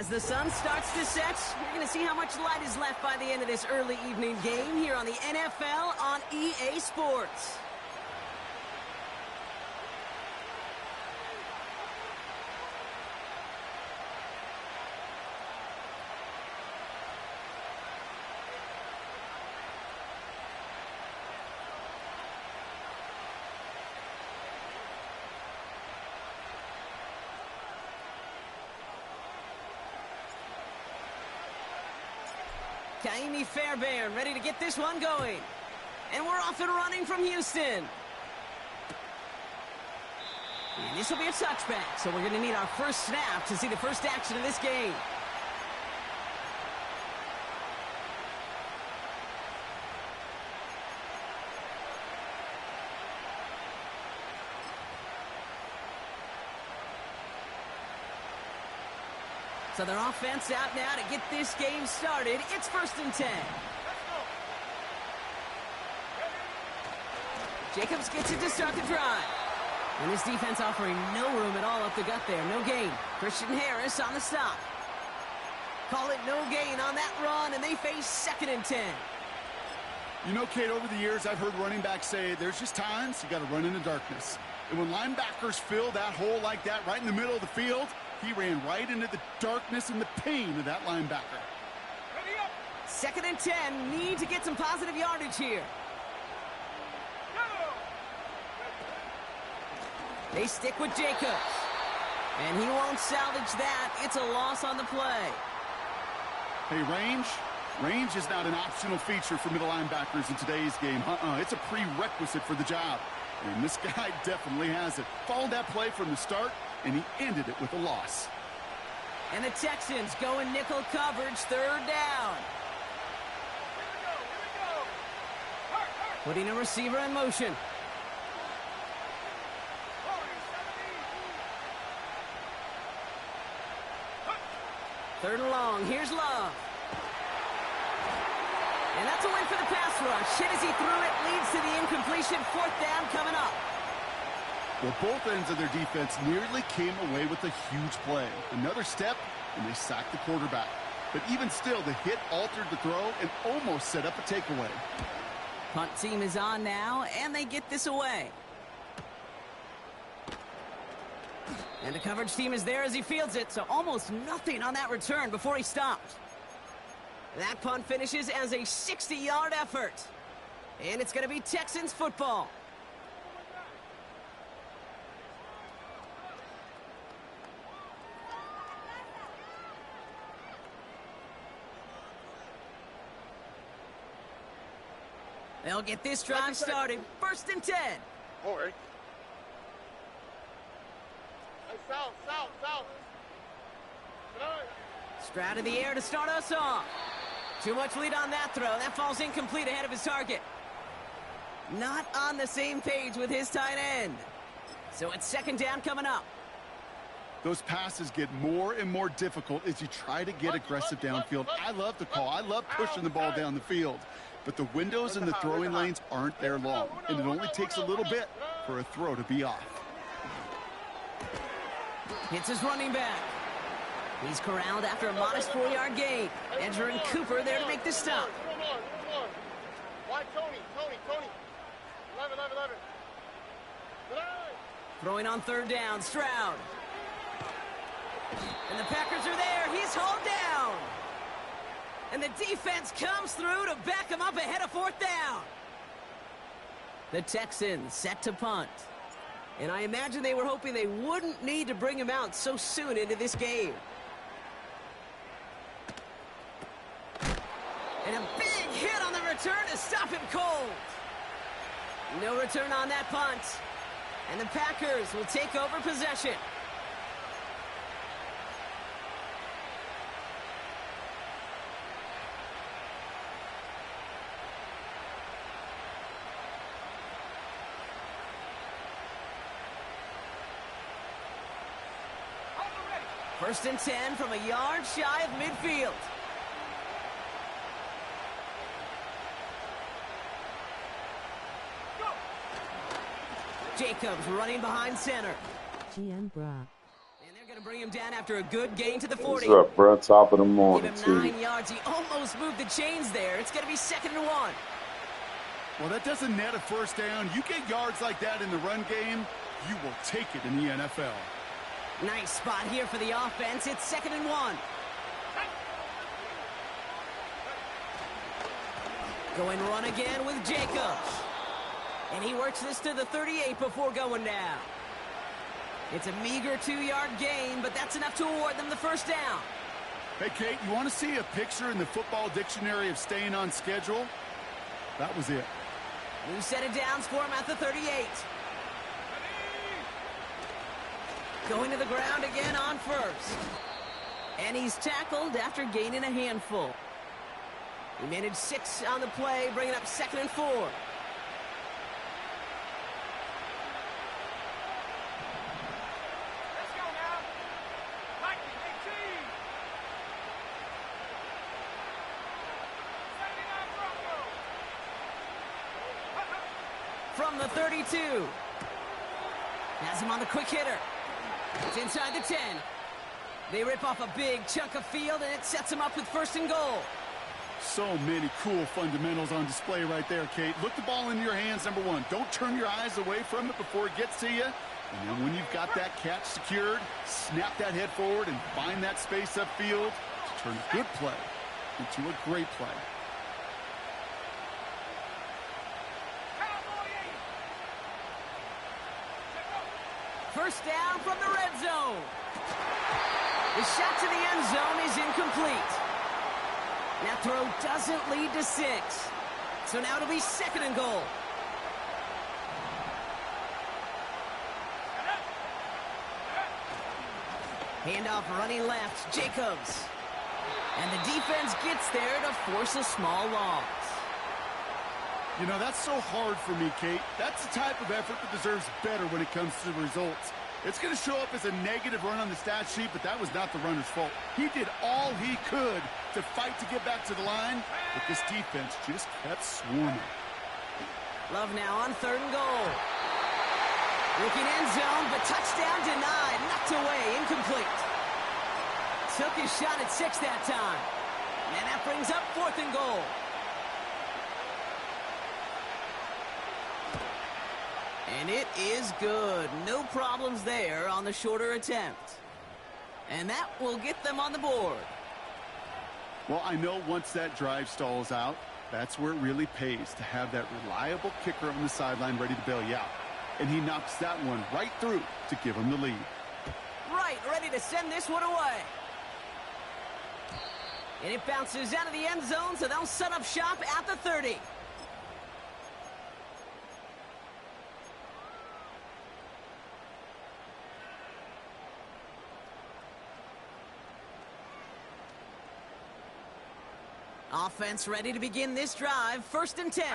As the sun starts to set, we're going to see how much light is left by the end of this early evening game here on the NFL on EA Sports. Kaimi Fairbairn ready to get this one going. And we're off and running from Houston. And this will be a touchback, so we're going to need our first snap to see the first action of this game. So their offense out now to get this game started. It's 1st and 10. Jacobs gets it to start the drive. And this defense offering no room at all up the gut there. No gain. Christian Harris on the stop. Call it no gain on that run, and they face 2nd and 10. You know, Kate, over the years, I've heard running backs say there's just times you got to run in the darkness. And when linebackers fill that hole like that right in the middle of the field, he ran right into the darkness and the pain of that linebacker. 2nd and 10. Need to get some positive yardage here. They stick with Jacobs. And he won't salvage that. It's a loss on the play. Hey, range is not an optional feature for middle linebackers in today's game. It's a prerequisite for the job. And this guy definitely has it. Followed that play from the start, and he ended it with a loss. And the Texans go in nickel coverage, 3rd down. Putting a receiver in motion. Third and long. Here's Love. And that's a win for the pass rush. Hit as he threw it. Leads to the incompletion. 4th down coming up. Well, both ends of their defense nearly came away with a huge play. Another step, and they sacked the quarterback. But even still, the hit altered the throw and almost set up a takeaway. Punt team is on now, and they get this away. And the coverage team is there as he fields it, so almost nothing on that return before he stopped. That punt finishes as a 60-yard effort. And it's going to be Texans football. They'll get this drive started. 1st and 10. Hey, south. Stroud in the air to start us off. Too much lead on that throw. That falls incomplete ahead of his target. Not on the same page with his tight end. So it's 2nd down coming up. Those passes get more and more difficult as you try to get aggressive downfield. I love the call. I love pushing the ball down the field. But the windows in the throwing lanes aren't there long, and it only takes a little bit for a throw to be off. Hits his running back. He's corralled after a modest 4-yard gain. Edger and Cooper there to make the stop. Why Tony? 11. Throwing on 3rd down, Stroud. And the Packers are there. He's hauled down. And the defense comes through to back him up ahead of 4th down. The Texans set to punt. And I imagine they were hoping they wouldn't need to bring him out so soon into this game. And a big hit on the return to stop him cold. No return on that punt. And the Packers will take over possession. First and 10 from a yard shy of midfield. Jacobs running behind center. GM Brock. And they're going to bring him down after a good gain to the 40. What's up, bro? Top of the morning Give to him you. 9 yards. He almost moved the chains there. It's going to be 2nd and 1. Well, that doesn't net a first down. You get yards like that in the run game, you will take it in the NFL. Nice spot here for the offense. It's 2nd and 1. Going run again with Jacobs. And he works this to the 38 before going down. It's a meager 2-yard gain, but that's enough to award them the first down. Hey, Kate, you want to see a picture in the football dictionary of staying on schedule? That was it. New set of downs for him at the 38. Going to the ground again on first. And he's tackled after gaining a handful. He managed 6 on the play, bringing up 2nd and 4. From the 32. Has him on the quick hitter. It's inside the 10. They rip off a big chunk of field, and it sets him up with 1st and goal. So many cool fundamentals on display right there, Kate. Look the ball into your hands, number one. Don't turn your eyes away from it before it gets to you. And then when you've got that catch secured, snap that head forward and find that space upfield to turn a good play into a great play. First down from the red zone. The shot to the end zone is incomplete. That throw doesn't lead to 6. So now it'll be 2nd and goal. Handoff running left, Jacobs. And the defense gets there to force a small loss. You know, that's so hard for me, Kate. That's the type of effort that deserves better when it comes to the results. It's going to show up as a negative run on the stat sheet, but that was not the runner's fault. He did all he could to fight to get back to the line, but this defense just kept swarming. Love now on 3rd and goal. Looking end zone, but touchdown denied. Knocked away, incomplete. Took his shot at 6 that time. And that brings up 4th and goal. And it is good. No problems there on the shorter attempt. And that will get them on the board. Well, I know once that drive stalls out, that's where it really pays to have that reliable kicker on the sideline ready to bail you out. And he knocks that one right through to give him the lead. Right, ready to send this one away. And it bounces out of the end zone, so they'll set up shop at the 30. Offense ready to begin this drive. 1st and 10.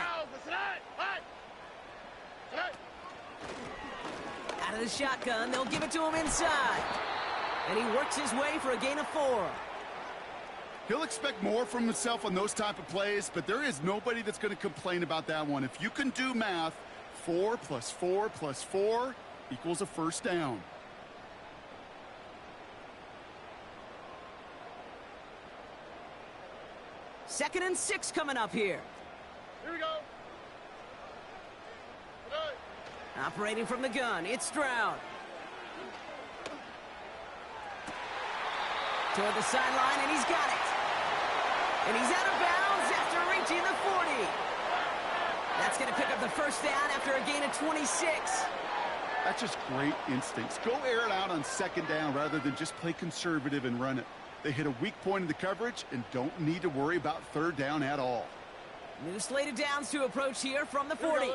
Out of the shotgun, they'll give it to him inside. And he works his way for a gain of 4. He'll expect more from himself on those type of plays, but there is nobody that's going to complain about that one. If you can do math, 4 plus 4 plus 4 equals a first down. Second and 6 coming up here. Here we go. Operating from the gun, it's Stroud. Toward the sideline, and he's got it. And he's out of bounds after reaching the 40. That's going to pick up the first down after a gain of 26. That's just great instincts. Go air it out on 2nd down rather than just play conservative and run it. They hit a weak point in the coverage and don't need to worry about 3rd down at all. New slate of downs to approach here from the 40.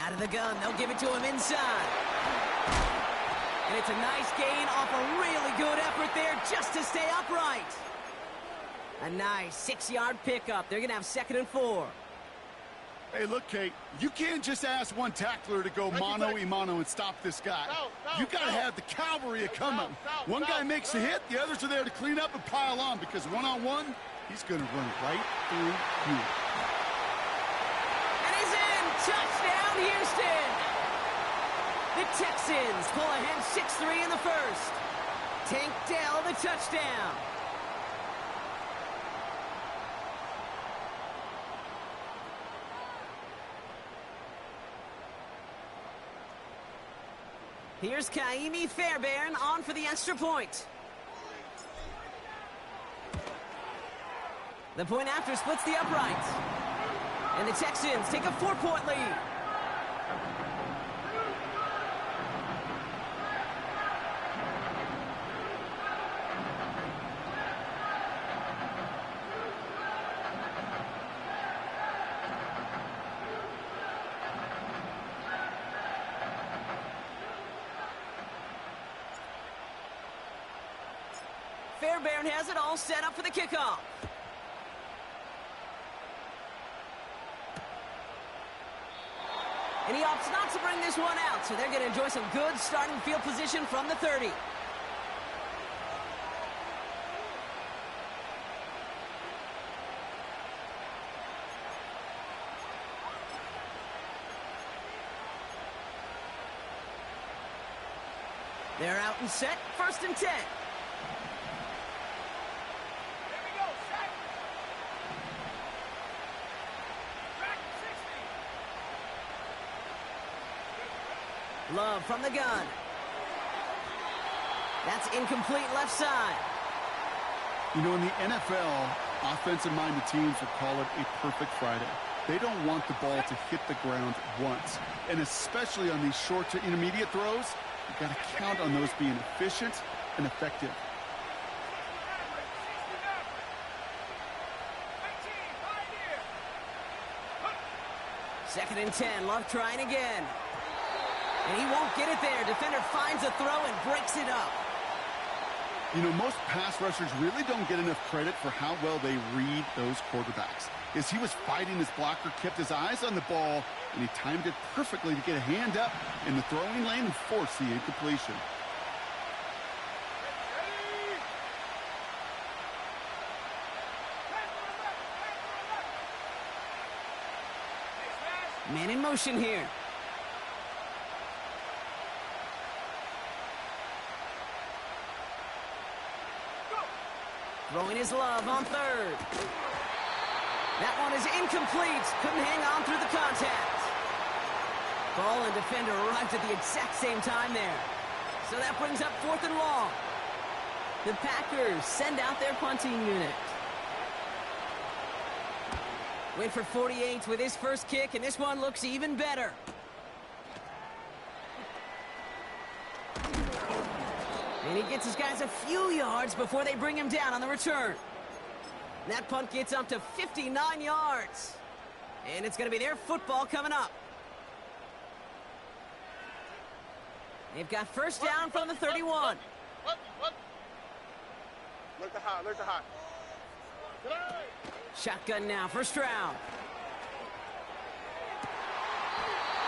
Out of the gun, they'll give it to him inside. And it's a nice gain off a really good effort there just to stay upright. A nice 6-yard pickup. They're going to have 2nd and 4. Hey, look, Kate, you can't just ask one tackler to go mano-a-mano and stop this guy. You got to have the cavalry coming. One guy makes a hit, the others are there to clean up and pile on, because one-on-one, he's going to run right through you. And he's in. Touchdown, Houston. The Texans pull ahead 6-3 in the first. Tank Dell the touchdown. Here's Kaimi Fairbairn on for the extra point. The point after splits the uprights. And the Texans take a 4-point lead. Fairbairn has it all set up for the kickoff. And he opts not to bring this one out, so they're going to enjoy some good starting field position from the 30. They're out and set, 1st and 10. Love from the gun. That's incomplete left side. You know, in the NFL, offensive-minded teams would call it a perfect Friday. They don't want the ball to hit the ground once. And especially on these short to intermediate throws, you've got to count on those being efficient and effective. Second and 10, Love trying again. And he won't get it there. Defender finds a throw and breaks it up. You know, most pass rushers really don't get enough credit for how well they read those quarterbacks. As he was fighting his blocker, kept his eyes on the ball, and he timed it perfectly to get a hand up in the throwing lane and force the incompletion. Man in motion here. Throwing his Love on 3rd. That one is incomplete. Couldn't hang on through the contact. Ball and defender arrived at the exact same time there. So that brings up 4th and long. The Packers send out their punting unit. Went for 48 with his first kick, and this one looks even better. And he gets his guys a few yards before they bring him down on the return. That punt gets up to 59 yards. And it's going to be their football coming up. They've got first down from the 31. Look to hot, look to hot. Shotgun now for Stroud.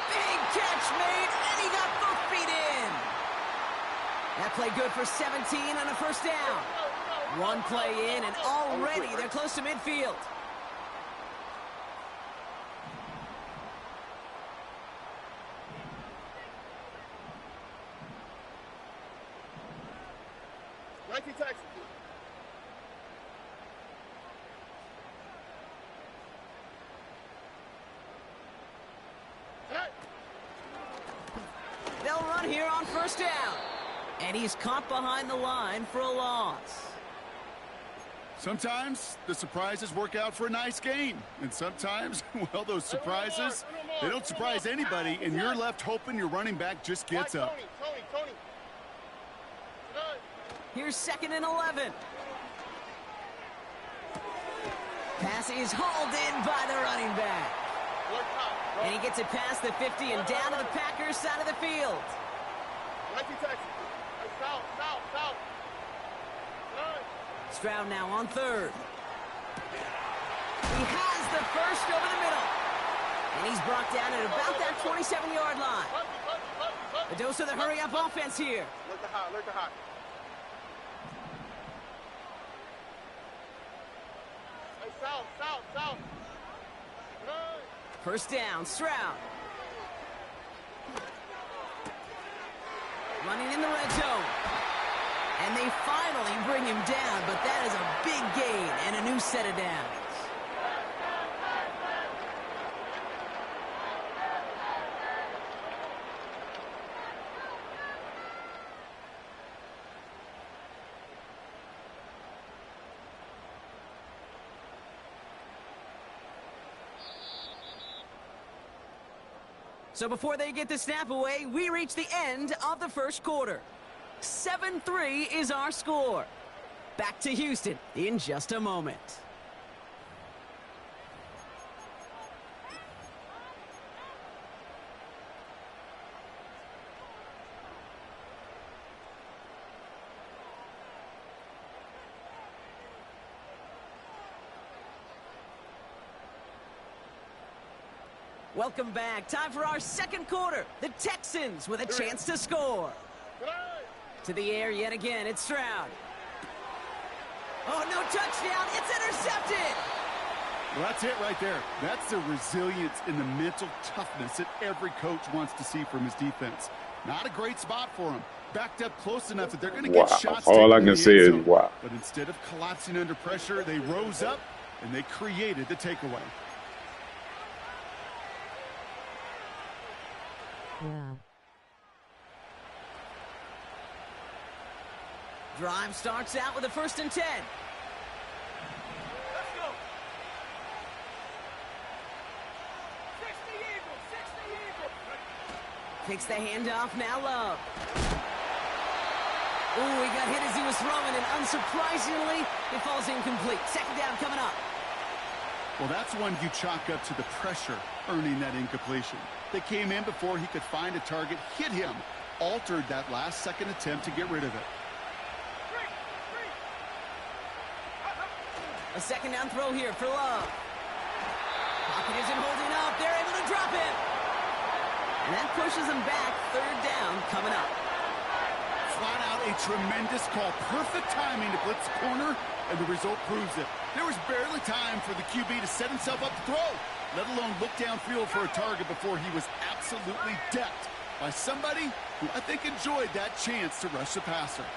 Big catch made, and he got both feet in. That play good for 17 on a first down. One play in, and already they're close to midfield. Texas. They'll run here on first down. And he's caught behind the line for a loss. Sometimes the surprises work out for a nice game. And sometimes, well, those surprises, they don't surprise anybody, and you're left hoping your running back just gets up. Tony. Here's 2nd and 11. Pass is hauled in by the running back. And he gets it past the 50 and down to the Packers side of the field. Stroud now on 3rd. He has the first over the middle. And he's brought down at about that 27-yard line. A dose of the hurry-up offense here. Look to hot. Hey, south. First down, Stroud. running in the red zone. And they finally bring him down, but that is a big gain and a new set of downs. So before they get the snap away, we reach the end of the first quarter. 7-3 is our score. Back to Houston in just a moment. Welcome back. Time for our second quarter. The Texans with a chance to score. To the air yet again. It's Stroud. Oh, no touchdown. It's intercepted. Well, that's it right there. That's the resilience and the mental toughness that every coach wants to see from his defense. Not a great spot for him. Backed up close enough that they're going to get shots. All I can say is wow. But instead of collapsing under pressure, they rose up and they created the takeaway. Yeah. Drive starts out with a 1st and 10. Let's go. 60 Eagles, 60 Eagles. Kicks the handoff, now Love. Ooh, he got hit as he was throwing, and unsurprisingly, it falls incomplete. 2nd down coming up. Well, that's one you chalk up to the pressure earning that incompletion. They came in before he could find a target, hit him, altered that last second attempt to get rid of it. A 2nd down throw here for Love. Pocket isn't holding up. They're able to drop him. And that pushes him back. 3rd down coming up. Flat out a tremendous call. Perfect timing to blitz the corner, and the result proves it. There was barely time for the QB to set himself up to throw, let alone look downfield for a target before he was absolutely decked by somebody who I think enjoyed that chance to rush the passer.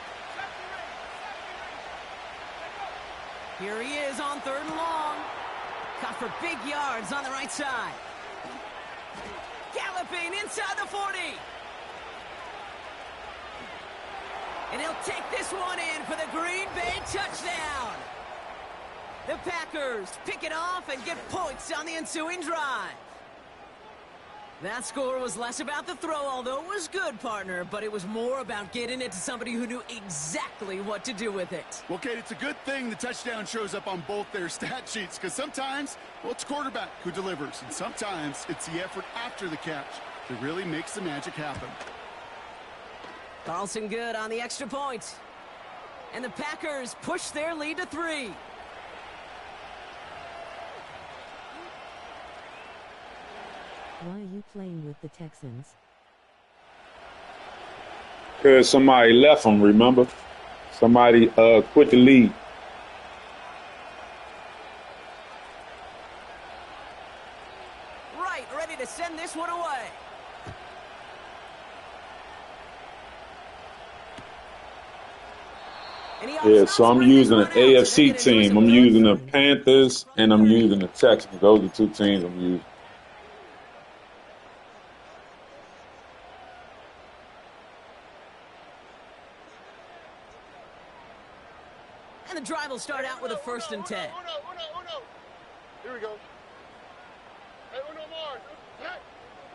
Here he is on 3rd and long. Caught for big yards on the right side. Galloping inside the 40. And he'll take this one in for the Green Bay touchdown. The Packers pick it off and get points on the ensuing drive. That score was less about the throw, although it was good, partner, but it was more about getting it to somebody who knew exactly what to do with it. Well, Kate, it's a good thing the touchdown shows up on both their stat sheets, because sometimes, well, it's quarterback who delivers, and sometimes it's the effort after the catch that really makes the magic happen. Carlson good on the extra point. And the Packers push their lead to 3. Why are you playing with the Texans? Because somebody left them, remember? Somebody quit the league. Right, ready to send this one away. Yeah, so I'm using an AFC team. I'm using the Panthers, and I'm using the Texans. Those are 2 teams I'm using. And the drive will start out with a 1st and 10. Uno. Here we go. Hey, Uno Mars. Hey.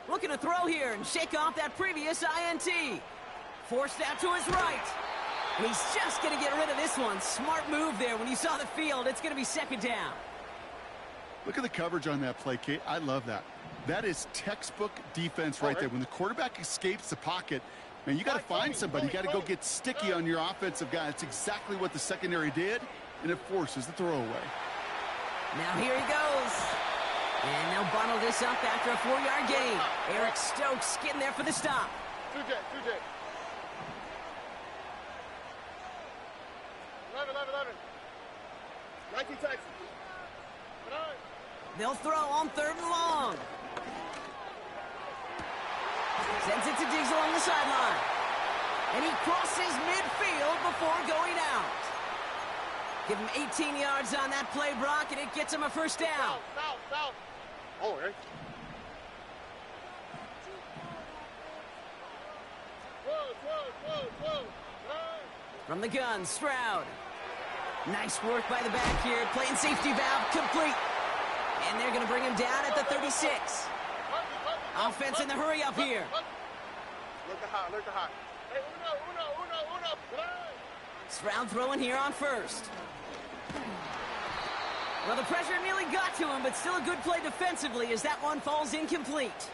Looking to throw here and shake off that previous INT. Forced out to his right. And he's just going to get rid of this one. Smart move there. When you saw the field, it's going to be 2nd down. Look at the coverage on that play, Kate. I love that. That is textbook defense right there. When the quarterback escapes the pocket, man, you got to find somebody. You got to go get sticky on your offensive guy. That's exactly what the secondary did, and it forces the throwaway. Now here he goes. And they'll bottle this up after a 4-yard gain. Eric Stokes getting there for the stop. 2J. 11. 19 Texans. They'll throw on 3rd and long. Sends it to Diggs along the sideline. And he crosses midfield before going out. Give him 18 yards on that play, Brock, and it gets him a first down. South. Oh, right. Whoa. From the gun, Stroud. Nice work by the back here. Playing safety valve complete. And they're going to bring him down at the 36. Offense in the hurry up here. Look at high. Hey, uno. Stroud throwing here on first. Well, the pressure nearly got to him, but still a good play defensively as that one falls incomplete.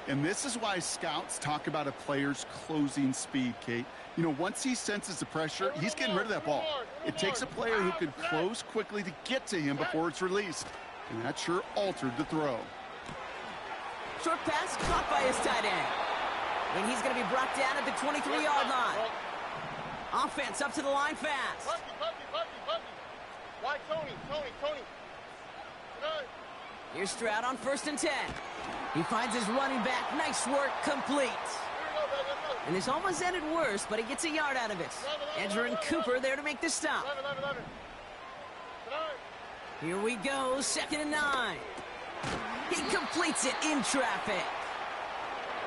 And this is why scouts talk about a player's closing speed, Kate. You know, once he senses the pressure, he's getting rid of that ball. It takes a player who can close quickly to get to him before it's released. And that sure altered the throw. Short pass caught by his tight end. And he's going to be brought down at the 23-yard line. Offense up to the line fast. Bucky. Why Tony? Here's Stroud on 1st and 10. He finds his running back. Nice work, complete. And this almost ended worse, but he gets a yard out of it. Edger and Cooper there to make the stop. Here we go, 2nd and 9. He completes it in traffic.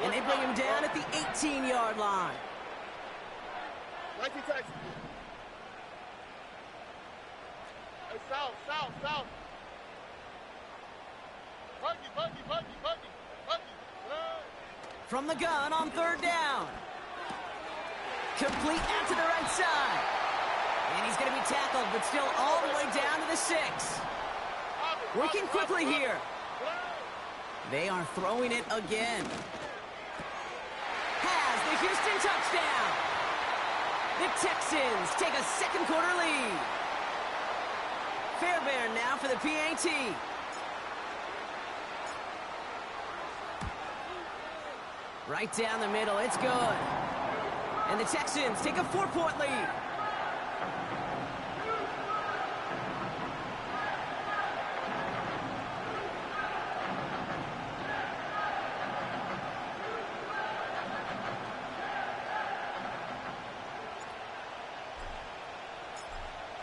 And they bring him down at the 18-yard line. Hey, south. Bucky. From the gun on 3rd down. Complete out to the right side. And he's going to be tackled, but still all the way down to the 6. Working quickly here. They are throwing it again. Has the Houston touchdown. The Texans take a second quarter lead. Fairbairn now for the PAT. Right down the middle, it's good. And the Texans take a 4-point lead.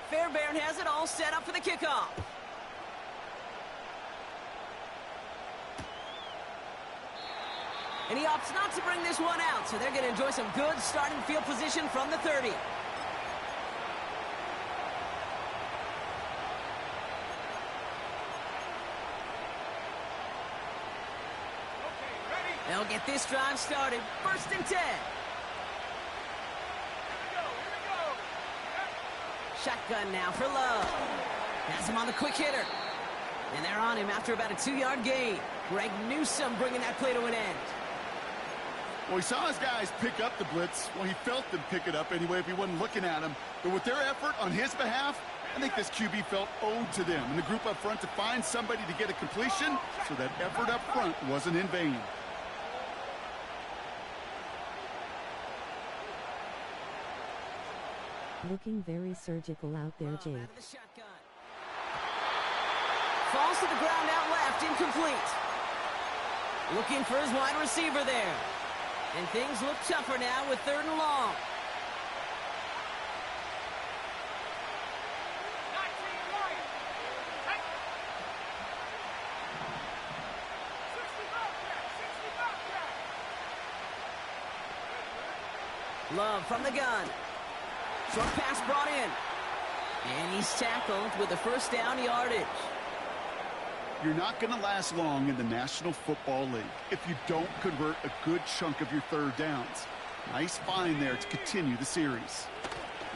Fairbairn has it all set up for the kickoff. And he opts not to bring this one out, so they're going to enjoy some good starting field position from the 30. They'll get this drive started. 1st and 10. Shotgun now for Love. Has him on the quick hitter. And they're on him after about a 2-yard gain. Greg Newsome bringing that play to an end. Well, he saw his guys pick up the blitz. Well, he felt them pick it up anyway if he wasn't looking at him. But with their effort on his behalf, I think this QB felt owed to them and the group up front to find somebody to get a completion, so that effort up front wasn't in vain. Looking very surgical out there, Jake. Falls to the ground out left, incomplete. Looking for his wide receiver there. And things look tougher now with 3rd and long. Love from the gun. Short pass brought in. And he's tackled with a 1st down yardage. You're not going to last long in the National Football League if you don't convert a good chunk of your 3rd downs. Nice find there to continue the series.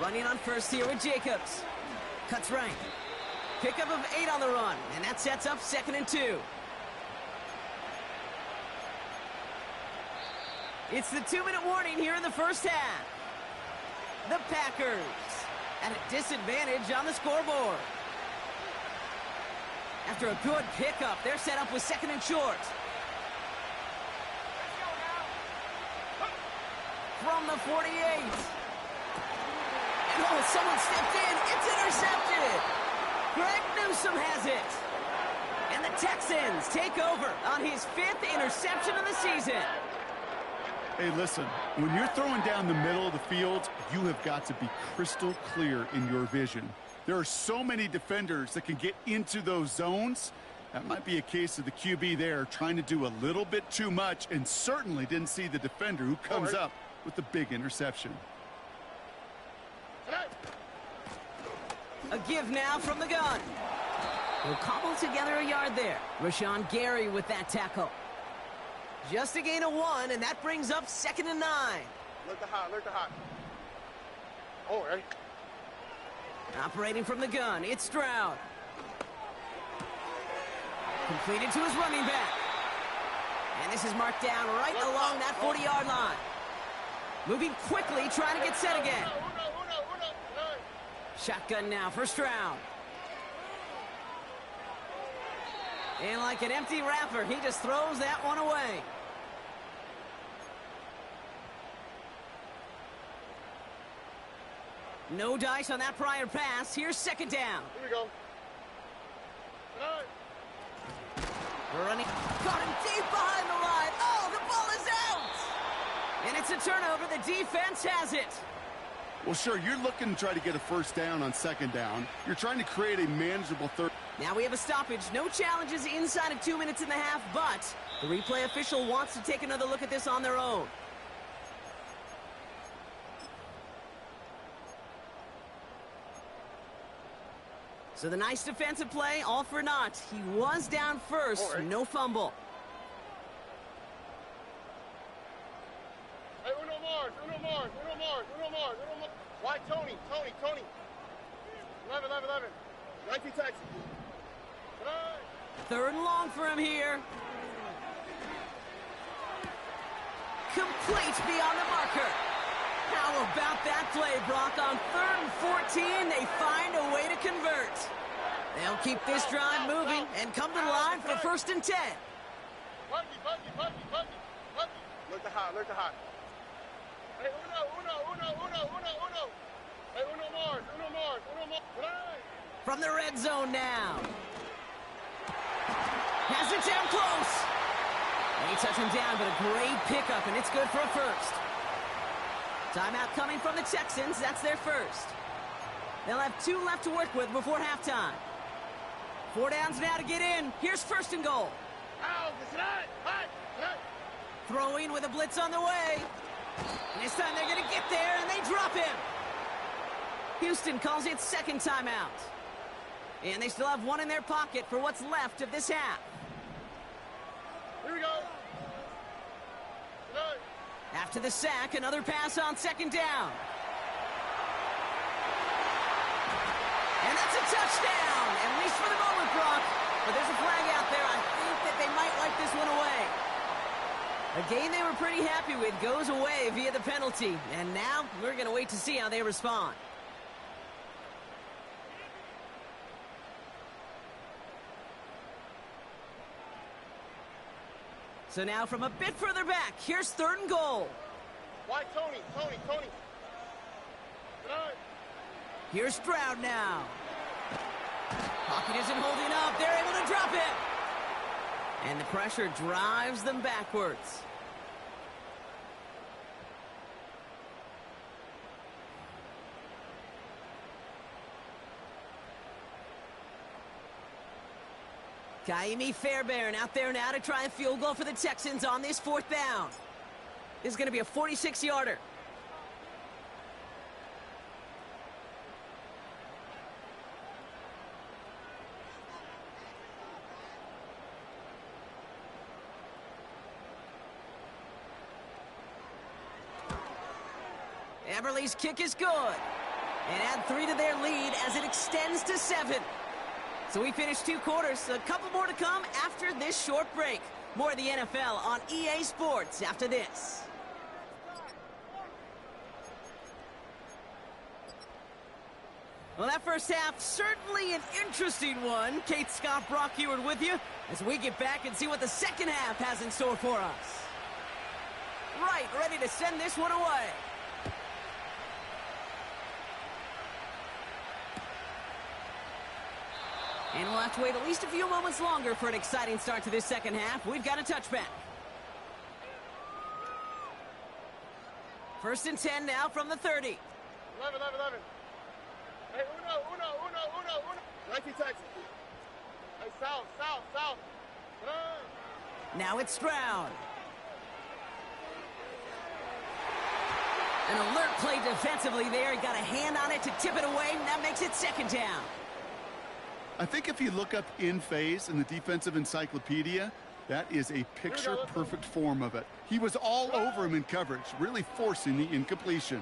Running on first here with Jacobs. Cuts right. Pickup of 8 on the run, and that sets up 2nd and 2. It's the 2-minute warning here in the 1st half. The Packers at a disadvantage on the scoreboard. After a good pickup, they're set up with 2nd and short. From the 48. Oh, someone stepped in. It's intercepted. Greg Newsome has it. And the Texans take over on his 5th interception of the season. Hey, listen, when you're throwing down the middle of the field, you have got to be crystal clear in your vision. There are so many defenders that can get into those zones. That might be a case of the QB there trying to do a little bit too much and certainly didn't see the defender who comes up with the big interception. A give now from the gun. He'll cobble together a yard there. Rashawn Gary with that tackle. Just a gain of 1, and that brings up 2nd and 9. Look the hot, look the hot. Oh, ready? Operating from the gun, it's Stroud. Completed to his running back. And this is marked down right along that 40-yard line. Moving quickly, trying to get set again. Shotgun now for Stroud. And like an empty wrapper, he just throws that one away. No dice on that prior pass. Here's 2nd down. Here we go. Running. Got him deep behind the line. Oh, the ball is out! And it's a turnover. The defense has it. Well, sure, you're looking to try to get a 1st down on 2nd down. You're trying to create a manageable 3rd. Now we have a stoppage. No challenges inside of 2 minutes and a half, but the replay official wants to take another look at this on their own. So the nice defensive play, all for naught. He was down first, no fumble. Hey, uno Mars. Why Tony? 11. 19 Texas. 3rd and long for him here. Complete beyond the marker. How about that play, Brock? On 3rd and 14, they find a way to convert. They'll keep this drive moving and come to the line for 1st and 10. Buggy. Look the hot. Hey, uno. Hey, uno Mars. From the red zone now. Has it down close. They touch him down, but a great pickup, and it's good for a 1st. Timeout coming from the Texans. That's their 1st. They'll have 2 left to work with before halftime. 4 downs now to get in. Here's 1st and goal. Throwing with a blitz on the way. And this time they're going to get there, and they drop him. Houston calls it 2nd timeout. And they still have 1 in their pocket for what's left of this half. Here we go. After the sack, another pass on 2nd down. And that's a touchdown, at least for the moment, Brock. But there's a flag out there. I think that they might wipe this one away. A game they were pretty happy with goes away via the penalty. And now we're going to wait to see how they respond. So now from a bit further back, here's 3rd and goal. Why Tony? Here's Stroud now. Pocket isn't holding up. They're able to drop it. And the pressure drives them backwards. Kaimi Fairbairn out there now to try a field goal for the Texans on this 4th down. This is going to be a 46-yarder. Everly's kick is good. And add 3 to their lead as it extends to 7. So we finished 2 quarters. A couple more to come after this short break. More of the NFL on EA Sports after this. Well, that first half, certainly an interesting one. Kate Scott, Brock Heward with you as we get back and see what the second half has in store for us. Right, ready to send this one away. And we'll have to wait at least a few moments longer for an exciting start to this second half. We've got a touchback. First and 10 now from the 30. 11. Hey, uno. Nike Texas. Hey, south. Now it's Stroud. An alert play defensively there. He got a hand on it to tip it away, and that makes it second down. I think if you look up in phase in the defensive encyclopedia, that is a picture-perfect form of it. He was all over him in coverage, really forcing the incompletion.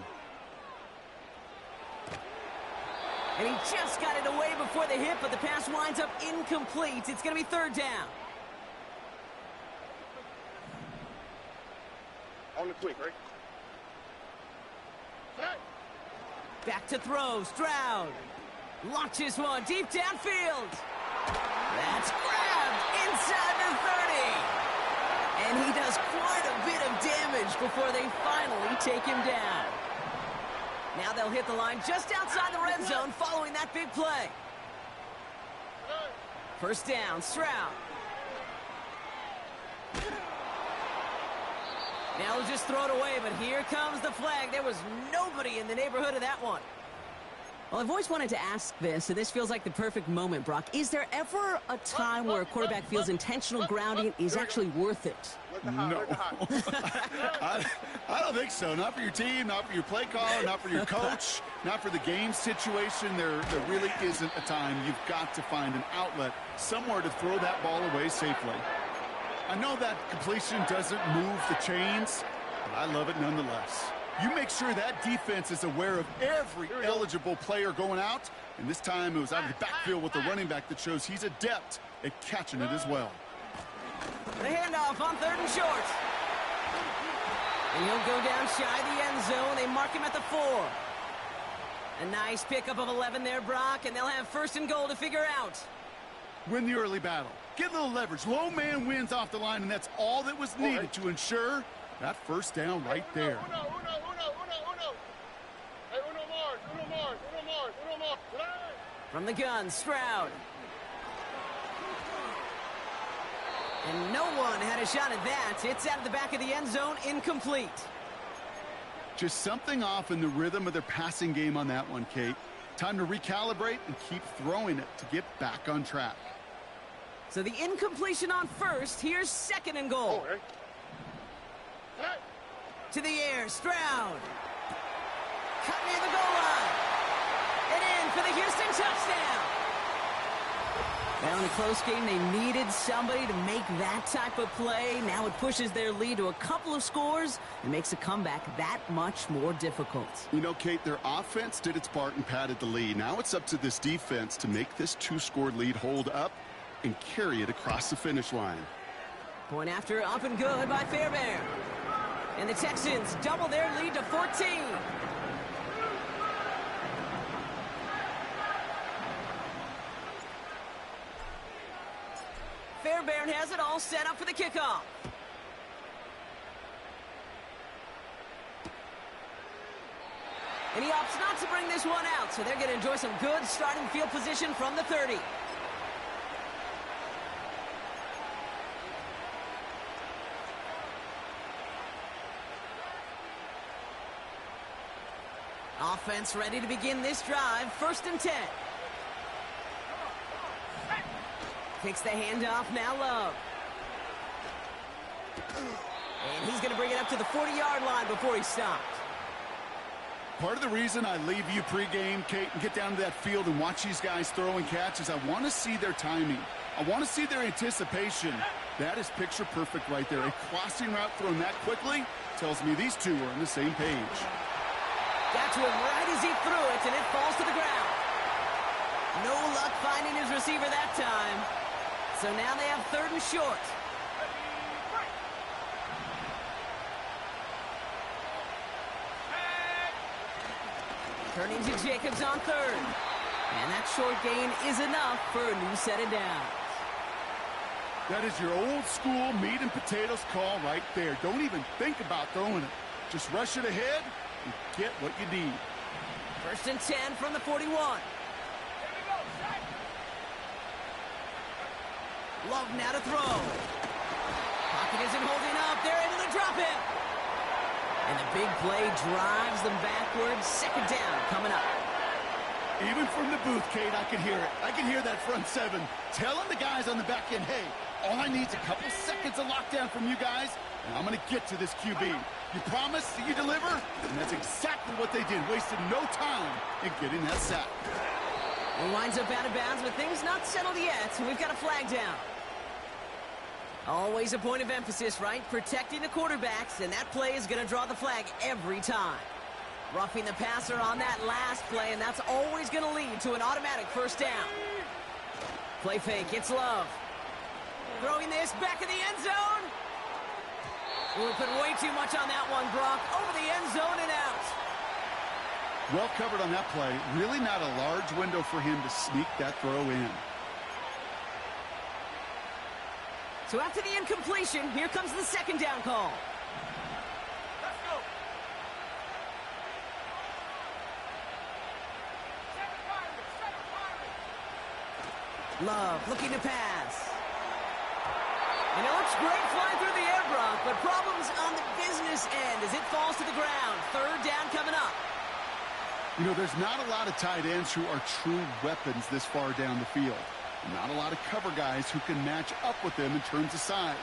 And he just got it away before the hit, but the pass winds up incomplete. It's going to be third down. On the quick, right? Back to throw. Stroud launches one deep downfield. That's grabbed inside the 30. And he does quite a bit of damage before they finally take him down. Now they'll hit the line just outside the red zone following that big play. First down, Stroud. Now he'll just throw it away, but here comes the flag. There was nobody in the neighborhood of that one. Well, I've always wanted to ask this, so this feels like the perfect moment, Brock. Is there ever a time where a quarterback feels intentional grounding is actually worth it? No. I don't think so. Not for your team, not for your play caller, not for your coach, not for the game situation. There really isn't a time. You've got to find an outlet, somewhere to throw that ball away safely. I know that completion doesn't move the chains, but I love it nonetheless. You make sure that defense is aware of every eligible player going out, and this time it was out of the backfield with the running back that shows he's adept at catching it as well. The handoff on third and short. And he'll go down shy of the end zone. They mark him at the 4. A nice pickup of 11 there, Brock, and they'll have first and goal to figure out. Win the early battle. Get a little leverage. Low man wins off the line, and that's all that was needed to ensure that first down right there. Uno. Hey, Uno Mars. From the gun, Stroud. And no one had a shot at that. It's out of the back of the end zone, incomplete. Just something off in the rhythm of their passing game on that one, Kate. Time to recalibrate and keep throwing it to get back on track. So the incompletion on first. Here's second and goal. To the air, Stroud. Cut near the goal line. And in for the Houston touchdown. Now in a close game, they needed somebody to make that type of play. Now it pushes their lead to a couple of scores and makes a comeback that much more difficult. You know, Kate, their offense did its part and padded the lead. Now it's up to this defense to make this 2-score lead hold up and carry it across the finish line. Point after up and good by Fairbairn. And the Texans double their lead to 14. Fairbairn has it all set up for the kickoff. And he opts not to bring this one out, so they're going to enjoy some good starting field position from the 30. Offense ready to begin this drive. First and 10. Takes the handoff, now Love. And he's going to bring it up to the 40-yard line before he stopped. Part of the reason I leave you pregame, Kate, and get down to that field and watch these guys throw and catch is I want to see their timing. I want to see their anticipation. That is picture perfect right there. A crossing route thrown that quickly tells me these two are on the same page. Got to him right as he threw it, and it falls to the ground. No luck finding his receiver that time. So now they have third and short. Turning to Jacobs on third. And that short gain is enough for a new set of downs. That is your old school meat and potatoes call right there. Don't even think about throwing it. Just rush it ahead and get what you need. First and 10 from the 41. Love now to throw. Pocket isn't holding up. They're able to drop him. And the big play drives them backwards. Second down coming up. Even from the booth, Kate, I can hear it. I can hear that front seven telling the guys on the back end, hey, all I need is a couple seconds of lockdown from you guys, and I'm going to get to this QB. You promise that you deliver? And that's exactly what they did. Wasted no time in getting that sack. It winds up out of bounds, but things not settled yet. We've got a flag down. Always a point of emphasis, right? Protecting the quarterbacks, and that play is going to draw the flag every time. Roughing the passer on that last play, and that's always going to lead to an automatic first down. Play fake, it's Love. Throwing this back in the end zone. We put way too much on that one, Brock. Over the end zone and out. Well covered on that play. Really not a large window for him to sneak that throw in. So after the incompletion, here comes the second down call. Let's go. Love looking to pass. And it looks great flying through the air, Brock, but problems on the business end as it falls to the ground. Third down coming up. You know, there's not a lot of tight ends who are true weapons this far down the field. Not a lot of cover guys who can match up with them in terms of size.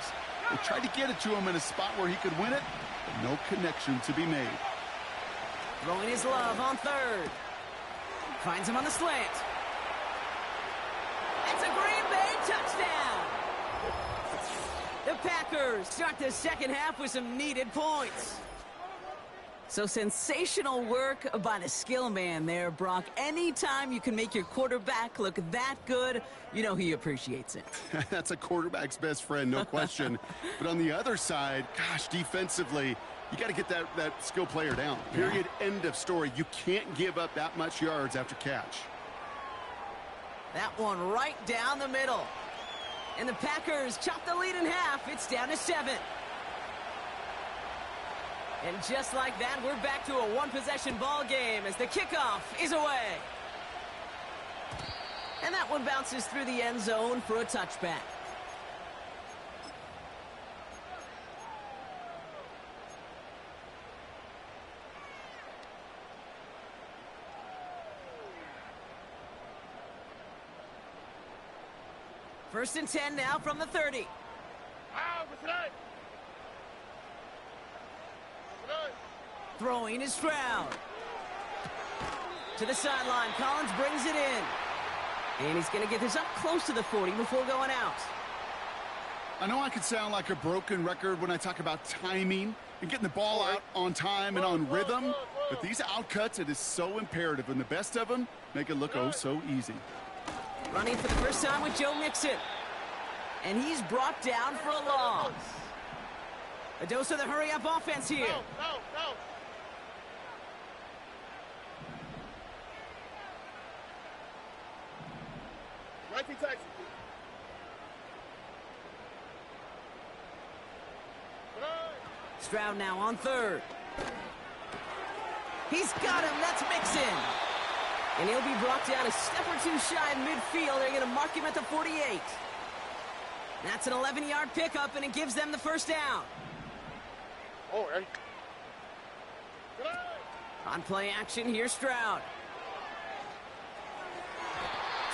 They tried to get it to him in a spot where he could win it, but no connection to be made. Throwing his Love on third. Finds him on the slant. It's a Green Bay touchdown. The Packers start the second half with some needed points. So sensational work by the skill man there, Brock. Anytime you can make your quarterback look that good, you know he appreciates it. That's a quarterback's best friend, no question. But on the other side, gosh, defensively, you got to get that skill player down. Period, end of story. You can't give up that much yards after catch. That one right down the middle. And the Packers chop the lead in half. It's down to 7. And just like that, we're back to a one-possession ball game as the kickoff is away. And that one bounces through the end zone for a touchback. First and 10 now from the 30. Throwing is Stroud. To the sideline, Collins brings it in. And he's going to get this up close to the 40 before going out. I know I could sound like a broken record when I talk about timing and getting the ball out on time and on rhythm, but these outcuts, it is so imperative, and the best of them make it look oh so easy. Running for the first time with Joe Mixon. And he's brought down for a loss. A dose of the hurry-up offense here. No. Texas. Stroud now on third. He's got him. That's Mixon. And he'll be brought down a step or two shy in midfield. They're going to mark him at the 48. That's an 11-yard pickup, and it gives them the first down. Oh, hey. On play action, here's Stroud.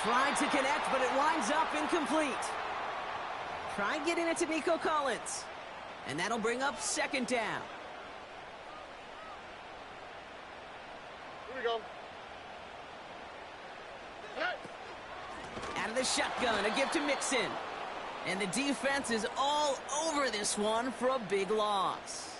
Tried to connect, but it winds up incomplete. Try getting it to Nico Collins. And that'll bring up second down. Here we go. Out of the shotgun, a give to Mixon. And the defense is all over this one for a big loss.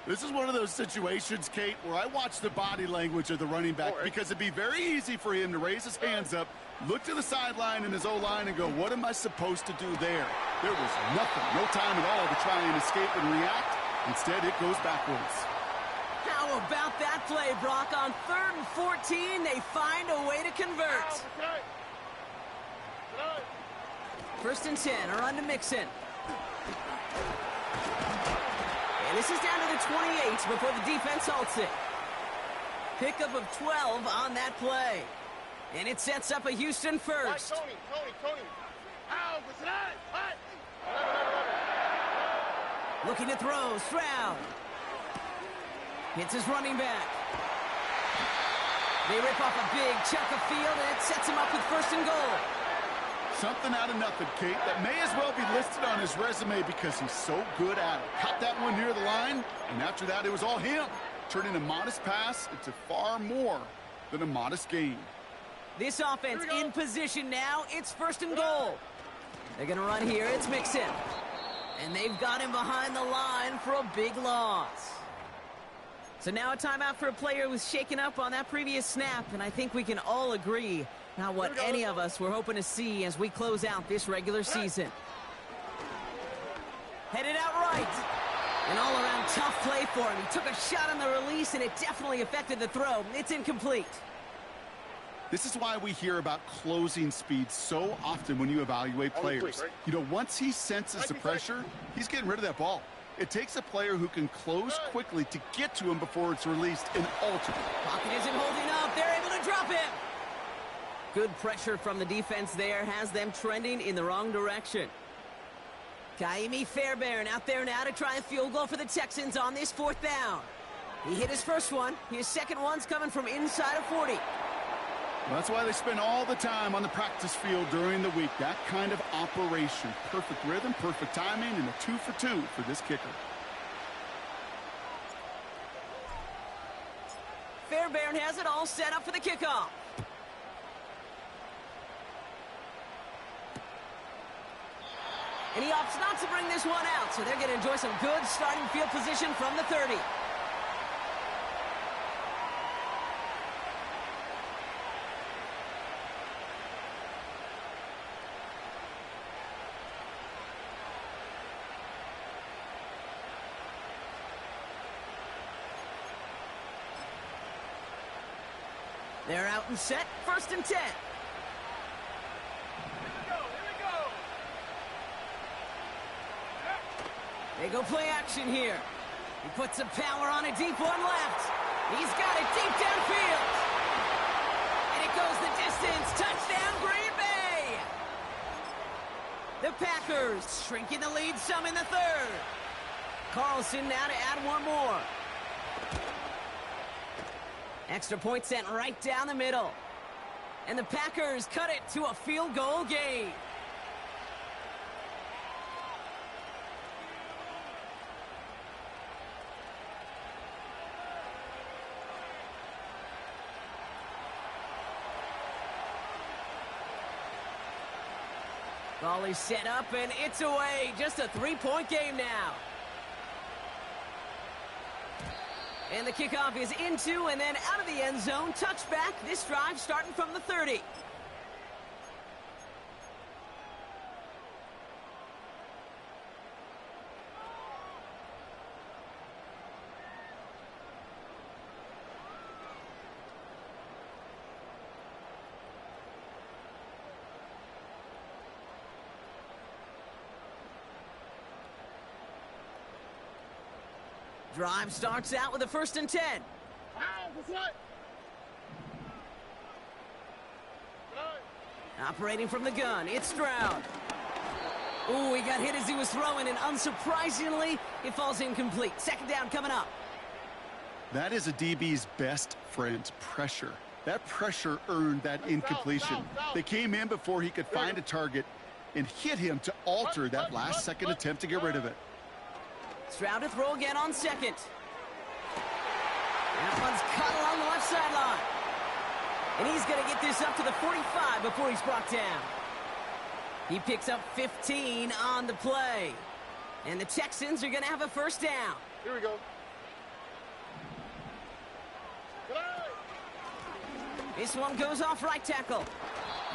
This is one of those situations, Kate, where I watch the body language of the running back because it'd be very easy for him to raise his hands up, look to the sideline in his O-line and go, what am I supposed to do there? There was nothing, no time at all to try and escape and react. Instead, it goes backwards. How about that play, Brock? On 3rd and 14, they find a way to convert. First and 10, a run to Mixon. And this is down to the 28 before the defense halts it. Pickup of 12 on that play. And it sets up a Houston first. Tony. Looking to throw, Stroud. Hits his running back. They rip off a big chunk of field, and it sets him up with 1st and goal. Something out of nothing, Kate. That may as well be listed on his resume because he's so good at it. Caught that one near the line, and after that, it was all him. Turning a modest pass into far more than a modest gain. This offense in position now. It's 1st and goal. They're going to run here. It's Mixon. And they've got him behind the line for a big loss. So now a timeout for a player who was shaken up on that previous snap, and I think we can all agree not what any of us were hoping to see as we close out this regular season. Headed out right. An all-around tough play for him. He took a shot on the release, and it definitely affected the throw. It's incomplete. This is why we hear about closing speed so often when you evaluate players. You know, once he senses the pressure, he's getting rid of that ball. It takes a player who can close quickly to get to him before it's released and altered. Pocket isn't holding up. They're able to drop him. Good pressure from the defense there has them trending in the wrong direction. Kaimi Fairbairn out there now to try a field goal for the Texans on this 4th down. He hit his first one. His second one's coming from inside of 40. Well, that's why they spend all the time on the practice field during the week. That kind of operation. Perfect rhythm, perfect timing, and a 2 for 2 for this kicker. Fairbairn has it all set up for the kickoff. And he opts not to bring this one out, so they're going to enjoy some good starting field position from the 30. They're out and set, 1st and 10. They go play action here. He puts some power on a deep one left. He's got it deep downfield. And it goes the distance. Touchdown, Green Bay. The Packers shrinking the lead some in the 3rd. Carlson now to add one more. Extra point sent right down the middle. And the Packers cut it to a field goal game. Ball is set up, and it's away. Just a 3-point game now. And the kickoff is into and then out of the end zone. Touchback. This drive starting from the 30. Drive starts out with a 1st and 10. Operating from the gun, it's Stroud. Ooh, he got hit as he was throwing, and unsurprisingly, it falls incomplete. 2nd down coming up. That is a DB's best friend, pressure. That pressure earned that incompletion. They came in before he could find a target and hit him to alter that last-second attempt to get rid of it. Stroud to throw again on 2nd. That one's cut along the left sideline. And he's going to get this up to the 45 before he's brought down. He picks up 15 on the play. And the Texans are going to have a 1st down. Here we go. This one goes off right tackle.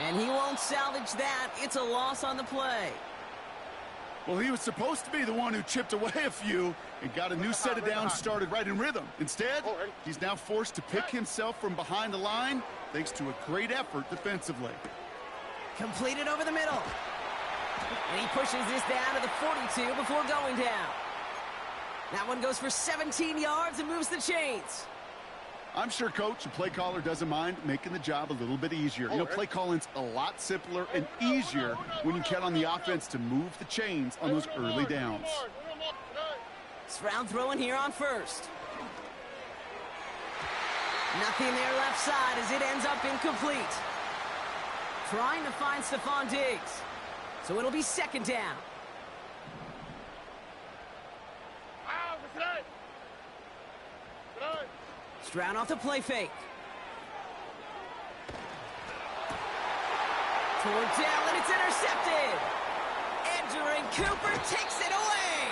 And he won't salvage that. It's a loss on the play. Well, he was supposed to be the one who chipped away a few and got a new set of downs started right in rhythm. Instead, he's now forced to pick himself from behind the line thanks to a great effort defensively. Completed over the middle. And he pushes this down to the 42 before going down. That one goes for 17 yards and moves the chains. I'm sure, Coach, the play caller doesn't mind making the job a little bit easier. You know, play calling's a lot simpler and easier when you count on the offense to move the chains on those early downs. Stroud throwing here on 1st. Nothing there left side as it ends up incomplete. Trying to find Stephon Diggs. So it'll be second down. Stroud off the play fake. Toward down, and it's intercepted. Edgerrin Cooper takes it away.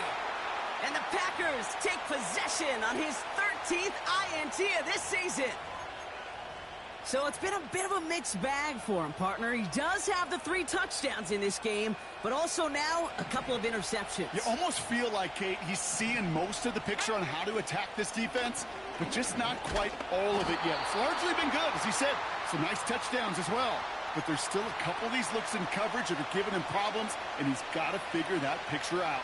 And the Packers take possession on his 13th INT of this season. So it's been a bit of a mixed bag for him, partner. He does have the 3 touchdowns in this game, but also now a couple of interceptions. You almost feel like, Kate, he's seeing most of the picture on how to attack this defense, but just not quite all of it yet. It's largely been good, as he said. Some nice touchdowns as well. But there's still a couple of these looks in coverage that are giving him problems, and he's got to figure that picture out.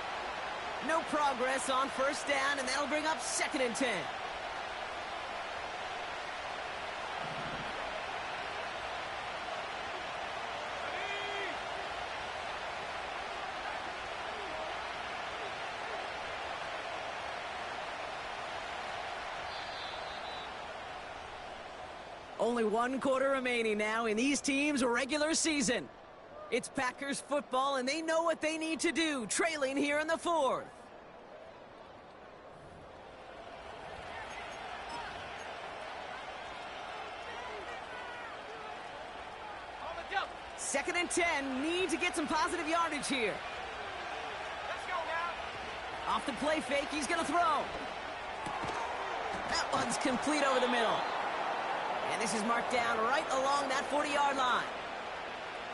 No progress on first down, and that'll bring up 2nd and 10. Only 1 quarter remaining now in these teams' regular season. It's Packers football, and they know what they need to do, trailing here in the 4th. Second and 10, need to get some positive yardage here. Let's go now. Off the play fake, he's going to throw. That one's complete over the middle. And this is marked down right along that 40-yard line.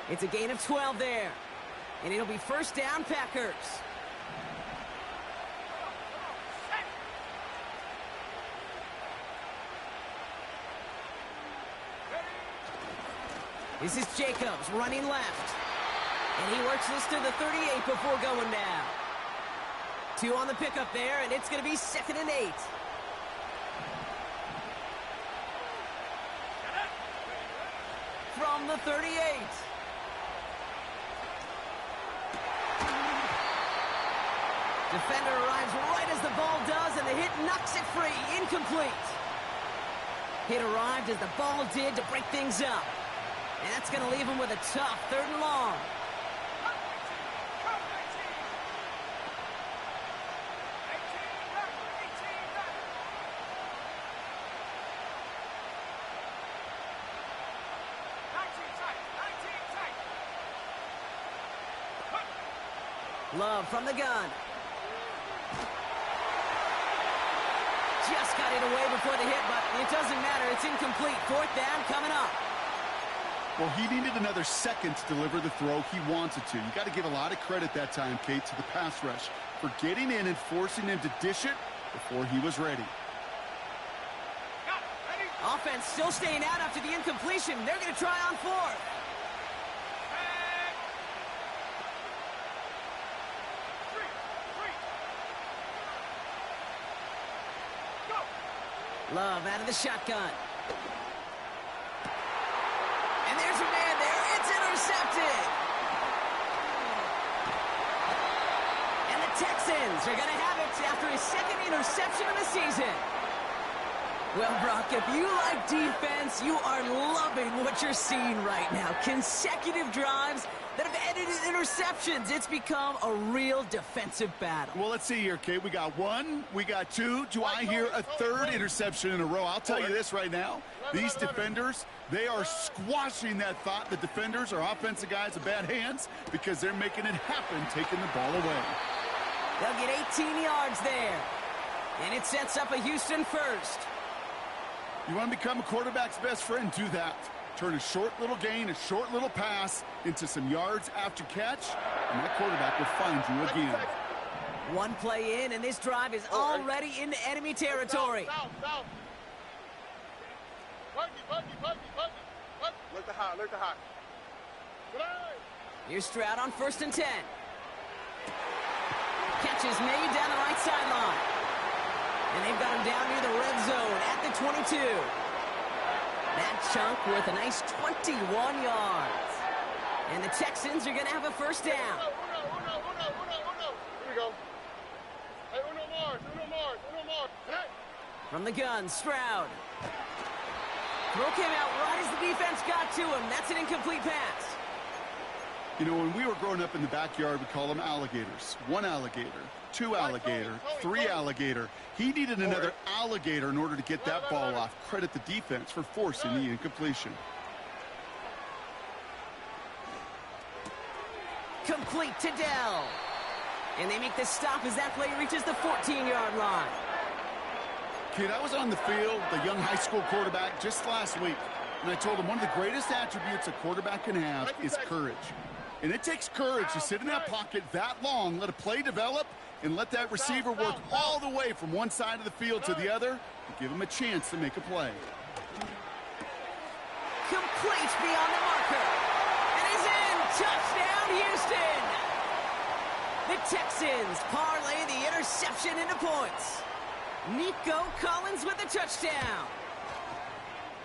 It's a gain of 12 there. And it'll be first down, Packers. This is Jacobs running left. And he works this to the 38 before going down. 2 on the pickup there, and it's going to be 2nd and 8. From the 38. Defender arrives right as the ball does, and the hit knocks it free. Incomplete. Hit arrived as the ball did to break things up. And that's going to leave him with a tough 3rd and long. Love from the gun. Just got it away before the hit, but it doesn't matter. It's incomplete. 4th down coming up. Well, he needed another second to deliver the throw he wanted to. You got to give a lot of credit that time, Kate, to the pass rush for getting in and forcing him to dish it before he was ready. Offense still staying out after the incompletion. They're going to try on 4th. Love out of the shotgun. And there's a man there. It's intercepted. And the Texans are going to have it after his 2nd interception of the season. Well, Brock, if you like defense, you are loving what you're seeing right now. Consecutive drives that have ended in interceptions. It's become a real defensive battle. Well, let's see here, Kate. We got 1, we got 2. Do I hear a 3rd interception in a row? I'll tell you this right now. These defenders, they are squashing that thought. The defenders are offensive guys with bad hands because they're making it happen, taking the ball away. They'll get 18 yards there. And it sets up a Houston first. You want to become a quarterback's best friend? Do that. Turn a short little gain, a short little pass into some yards after catch, and that quarterback will find you again. 1 play in, and this drive is already into enemy territory. Look the hot, look the hot. Here's Stroud on 1st and 10. Catch is made down the right sideline. And they've got him down near the red zone at the 22. That chunk worth a nice 21 yards. And the Texans are going to have a first down. Here we go. Hey, uno more. Hey. From the gun, Stroud. Throw came out right as the defense got to him. That's an incomplete pass. You know, when we were growing up in the backyard, we call them alligators. 1 alligator, 2 alligator, 3 alligator. He needed another alligator in order to get that ball off. Credit the defense for forcing the incompletion. Complete to Dell. And they make the stop as that play reaches the 14-yard line. Kid, I was on the field, the young high school quarterback, just last week. And I told him one of the greatest attributes a quarterback can have is courage. And it takes courage to sit in that pocket that long, let a play develop, and let that receiver work all the way from one side of the field to the other and give him a chance to make a play. Complete beyond the marker. And he's in. Touchdown, Houston. The Texans parlay the interception into points. Nico Collins with the touchdown.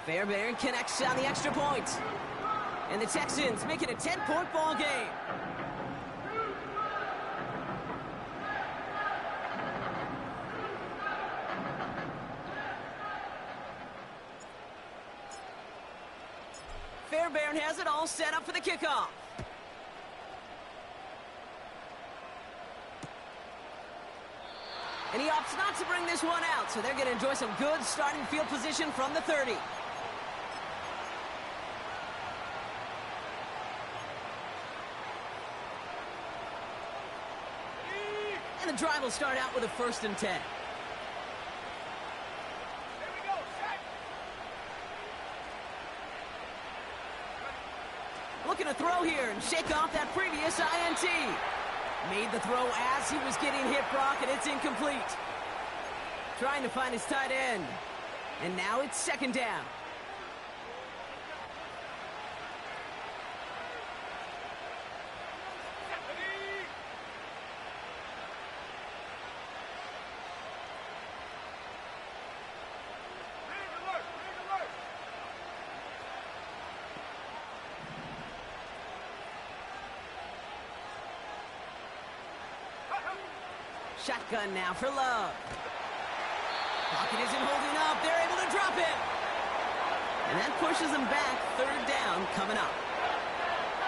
Fairbairn connects on the extra point. And the Texans make it a 10-point ball game. Fairbairn has it all set up for the kickoff. And he opts not to bring this one out, so they're going to enjoy some good starting field position from the 30. And the drive will start out with a 1st and 10. Looking to throw here and shake off that previous INT. Made the throw as he was getting hit, Brock, and it's incomplete. Trying to find his tight end. And now it's 2nd down. Shotgun now for Love. Pocket isn't holding up. They're able to drop it. And that pushes them back. 3rd down coming up.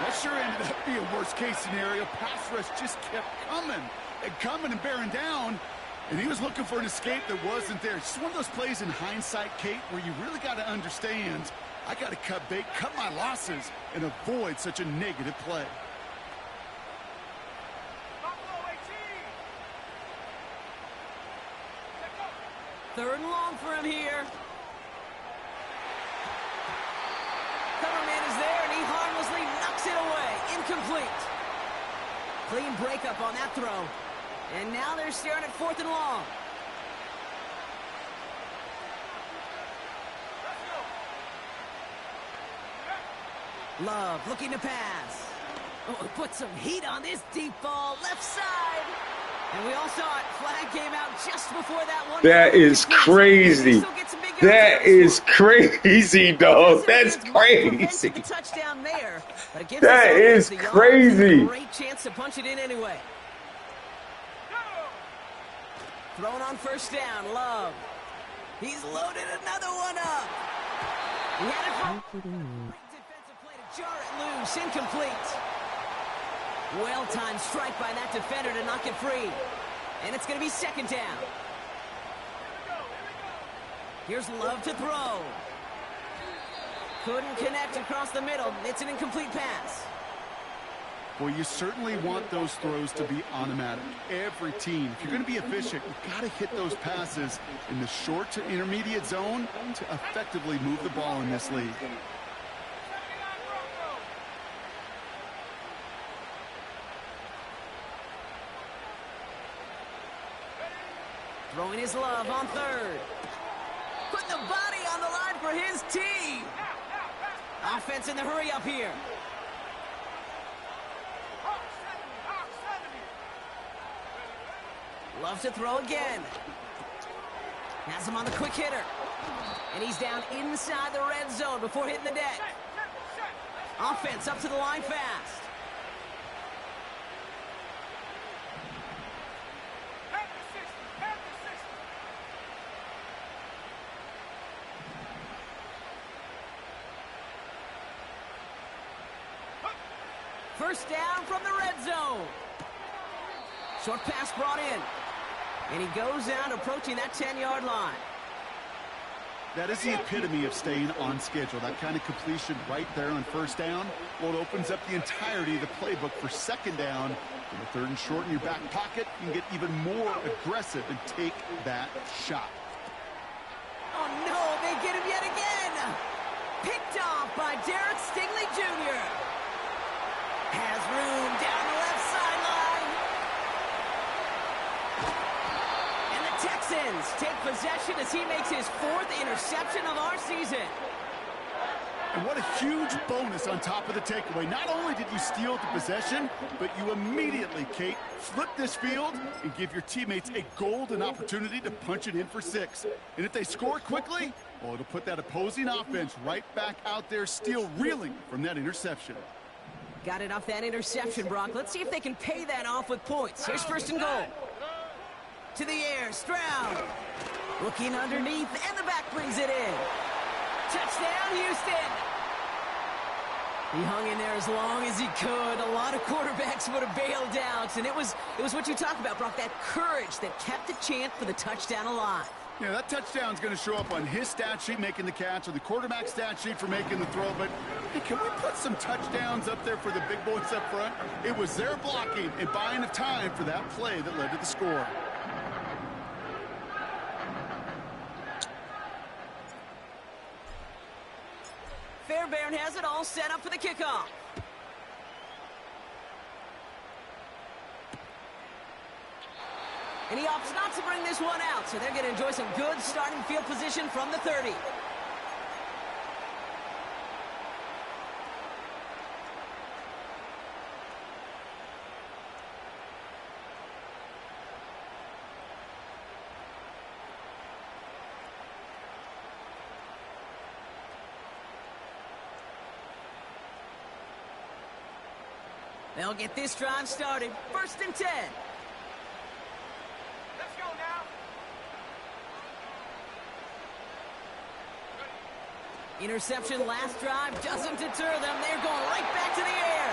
That sure ended up being worst-case scenario. Pass rush just kept coming and bearing down. And he was looking for an escape that wasn't there. It's just one of those plays in hindsight, Kate, where you really got to understand, I got to cut bait, cut my losses, and avoid such a negative play. 3rd and long for him here. Cover man is there, and he harmlessly knocks it away. Incomplete. Clean breakup on that throw. And now they're staring at 4th and long. Love looking to pass. Oh, put some heat on this deep ball. Left side. And we all saw it. Flag came out just before that one. That is crazy. That is crazy, dog. That's crazy. Touchdown there, but that is crazy. Great chance to punch it in anyway. Thrown on 1st down, Love. He's loaded another one up. He had it from great defensive play to jar it loose. Incomplete. Well-timed strike by that defender to knock it free. And it's going to be 2nd down. Here's Love to throw. Couldn't connect across the middle. It's an incomplete pass. Well, you certainly want those throws to be automatic. Every team, if you're going to be efficient, you've got to hit those passes in the short to intermediate zone to effectively move the ball in this league. Throwing his Love on 3rd. Putting the body on the line for his team. Offense in the hurry up here. Love to throw again. Has him on the quick hitter. And he's down inside the red zone before hitting the deck. Offense up to the line fast. first down from the red zone. Short pass brought in. And he goes out approaching that 10-yard line. That is the epitome of staying on schedule. That kind of completion right there on first down. Well, it opens up the entirety of the playbook for second down. In the third and short in your back pocket, you can get even more aggressive and take that shot. Oh, no, they get him yet again. Picked off by Derek Stingley Jr. Has room down the left sideline. And the Texans take possession as he makes his 4th interception of our season. And what a huge bonus on top of the takeaway. Not only did you steal the possession, but you immediately, Kate, flip this field and give your teammates a golden opportunity to punch it in for 6. And if they score quickly, well, it'll put that opposing offense right back out there, still reeling from that interception. Got it off that interception, Brock. Let's see if they can pay that off with points. Here's first and goal. To the air, Stroud. Looking underneath, and the back brings it in. Touchdown, Houston. He hung in there as long as he could. A lot of quarterbacks would have bailed out, and it was what you talk about, Brock, that courage that kept the chant for the touchdown alive. Yeah, that touchdown's going to show up on his stat sheet making the catch or the quarterback stat sheet for making the throw, but hey, can we put some touchdowns up there for the big boys up front? It was their blocking and buying of time for that play that led to the score. Fairbairn has it all set up for the kickoff. And he opts not to bring this one out, so they're going to enjoy some good starting field position from the 30. They'll get this drive started. First and 10. Let's go now. Interception last drive doesn't deter them. They're going right back to the air.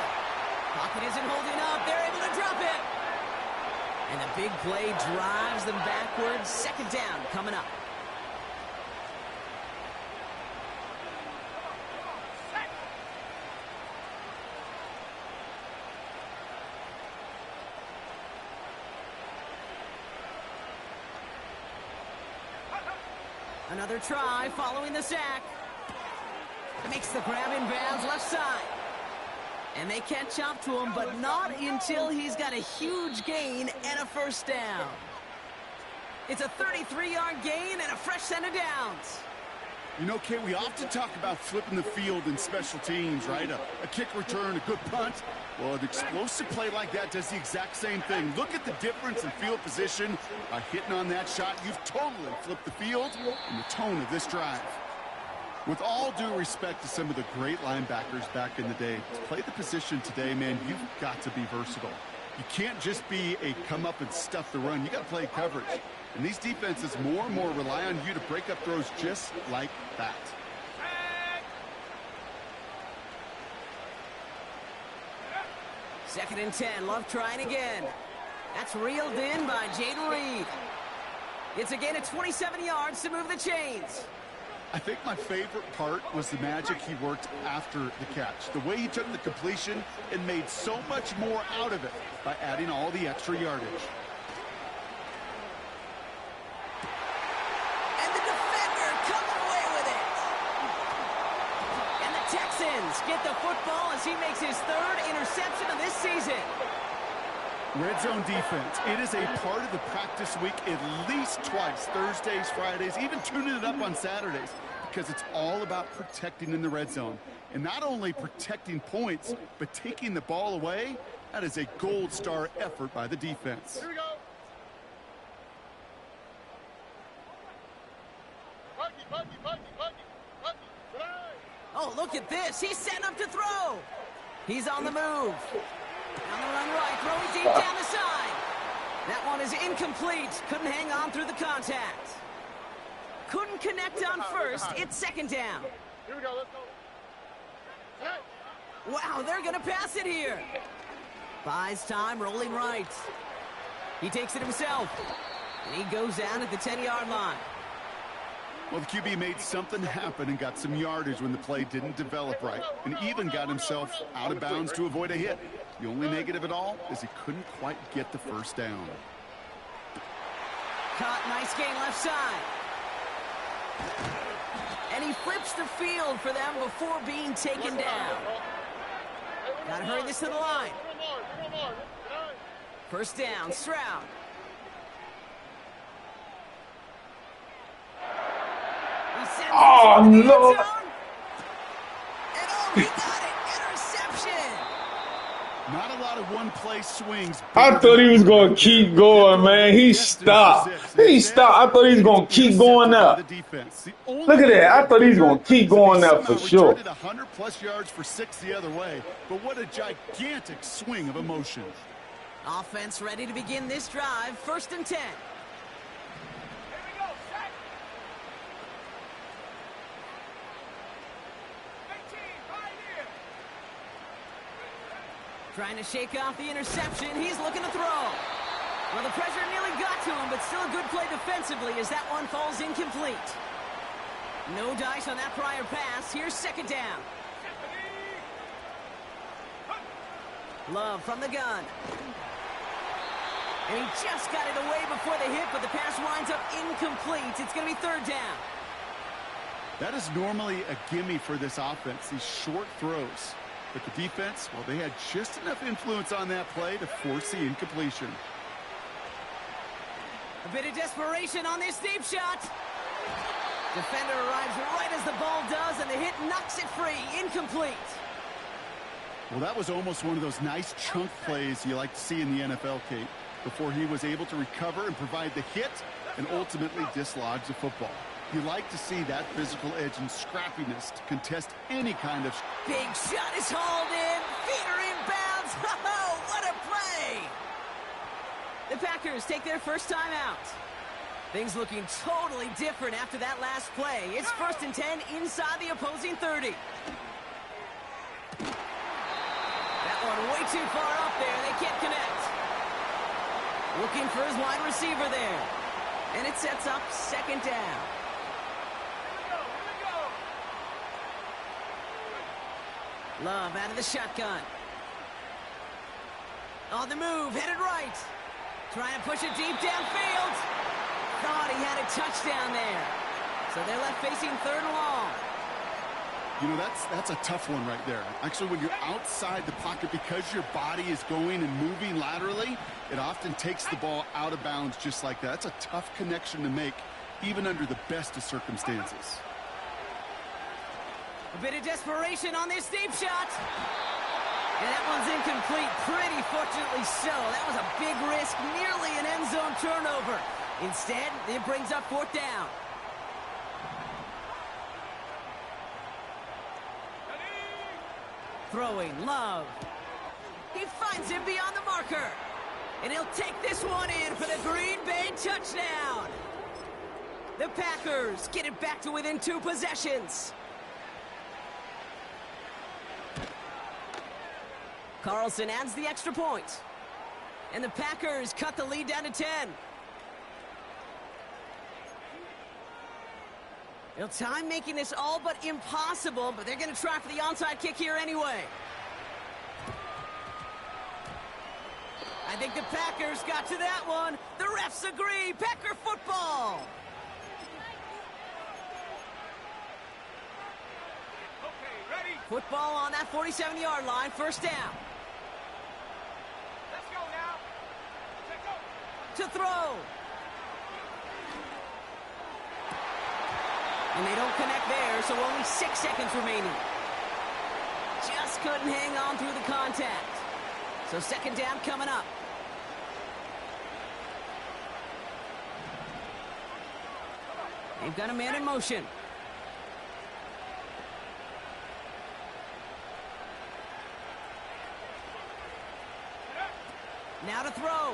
Pocket isn't holding up. They're able to drop it. And the big play drives them backwards. Second down coming up. Another try following the sack. Makes the grab in bounds left side. And they catch up to him, but not until he's got a huge gain and a first down. It's a 33-yard gain and a fresh set of downs. You know, Kate, we often talk about flipping the field in special teams, right? A kick return, a good punt. Well, an explosive play like that does the exact same thing. Look at the difference in field position. By hitting on that shot, you've totally flipped the field and the tone of this drive. With all due respect to some of the great linebackers back in the day, to play the position today, man, you've got to be versatile. You can't just be a come up and stuff the run. You got to play coverage. And these defenses more and more rely on you to break up throws just like that. Second and 10. Love trying again. That's reeled in by Jaden Reed. It's a gain of 27 yards to move the chains. I think my favorite part was the magic he worked after the catch. The way he took the completion and made so much more out of it by adding all the extra yardage. And the defender coming away with it. And the Texans get the football as he makes his 3rd interception of this season. Red zone defense. It is a part of the practice week at least twice. Thursdays, Fridays, even tuning it up on Saturdays. Because it's all about protecting in the red zone. And not only protecting points, but taking the ball away. That is a gold star effort by the defense. Here we go. Oh, look at this. He's setting up to throw. He's on the move. On the run right, throwing deep down the side. That one is incomplete. Couldn't hang on through the contact. Couldn't connect on first. It's second down. Here we go. Let's go. Hey. Wow, they're going to pass it here. Buys time, rolling right. He takes it himself. And he goes down at the 10-yard line. Well, the QB made something happen and got some yardage when the play didn't develop right, and even got himself out of bounds to avoid a hit. The only negative at all is he couldn't quite get the first down. Caught, nice gain left side. And he flips the field for them before being taken down. Got to hurry this to the line. First down, Stroud. Oh, no. And oh, he got it. Interception. Not a lot of one-play swings. I thought he was going to keep going, man. He stopped. He stopped. I thought he was going to keep going up. Look at that. I thought he was going to keep going up for sure. 100-plus yards for 6 the other way, but what a gigantic swing of emotion. Offense ready to begin this drive. First and 10. Trying to shake off the interception. He's looking to throw. Well, the pressure nearly got to him, but still a good play defensively as that one falls incomplete. No dice on that prior pass. Here's second down. Love from the gun. And he just got it away before the hit, but the pass winds up incomplete. It's going to be third down. That is normally a gimme for this offense, these short throws. But the defense, well, they had just enough influence on that play to force the incompletion. A bit of desperation on this deep shot. Defender arrives right as the ball does, and the hit knocks it free. Incomplete. Well, that was almost one of those nice chunk plays you like to see in the NFL, Kate, before he was able to recover and provide the hit and ultimately dislodge the football. You like to see that physical edge and scrappiness to contest any kind of... Big shot is hauled in. Feet are inbounds. Oh, what a play! The Packers take their first time out. Things looking totally different after that last play. It's first and 10 inside the opposing 30. That one way too far up there. They can't connect. Looking for his wide receiver there. And it sets up second down. Love out of the shotgun. On the move, headed right. Trying to push it deep downfield. Thought he had a touchdown there. So they're left facing third and long. You know, that's a tough one right there. Actually, when you're outside the pocket, because your body is going and moving laterally, it often takes the ball out of bounds just like that. That's a tough connection to make, even under the best of circumstances. A bit of desperation on this deep shot. And that one's incomplete, pretty fortunately so. That was a big risk, nearly an end zone turnover. Instead, it brings up fourth down. Throwing, Love. He finds him beyond the marker. And he'll take this one in for the Green Bay touchdown. The Packers get it back to within 2 possessions. Carlson adds the extra point. And the Packers cut the lead down to 10. Well, time making this all but impossible, but they're going to try for the onside kick here anyway. I think the Packers got to that one. The refs agree. Packer football. Okay, ready? Football on that 47-yard line. First down. Let's go now. Let's go. To throw. And they don't connect there, so only 6 seconds remaining. Just couldn't hang on through the contact. So second down coming up. They've got a man in motion. Now to throw.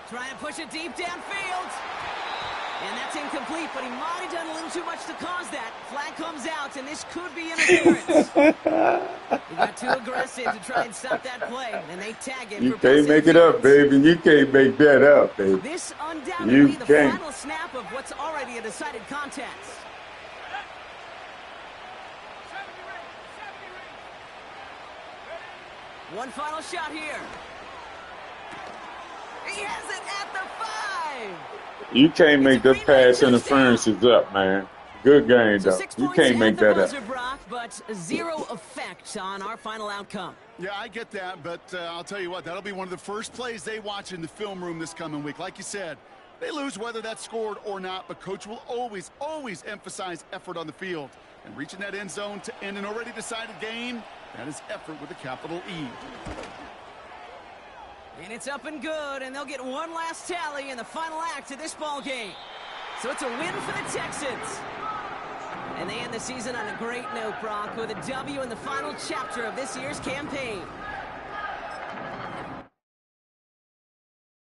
Trying to push it deep downfield. And that's incomplete, but he might have done a little too much to cause that. Flag comes out, and this could be interference. He got too aggressive to try and stop that play, and they tag him You for pass can't make it up, interference. baby. You can't make that up, baby. This undoubtedly You the can't. final snap of what's already a decided contest. One final shot here. He has it at the 5. You can't make the pass interferences up, man. Good game, So though. 6 You points can't at make the that buzzer, up. Brock, but zero effect on our final outcome. Yeah, I get that, but I'll tell you what, that'll be one of the first plays they watch in the film room this coming week. Like you said, they lose whether that's scored or not, but Coach will always, always emphasize effort on the field. And reaching that end zone to end an already decided game, that is effort with a capital E. And it's up and good, and they'll get one last tally in the final act of this ball game. So it's a win for the Texans. And they end the season on a great note, Brock, with a W in the final chapter of this year's campaign.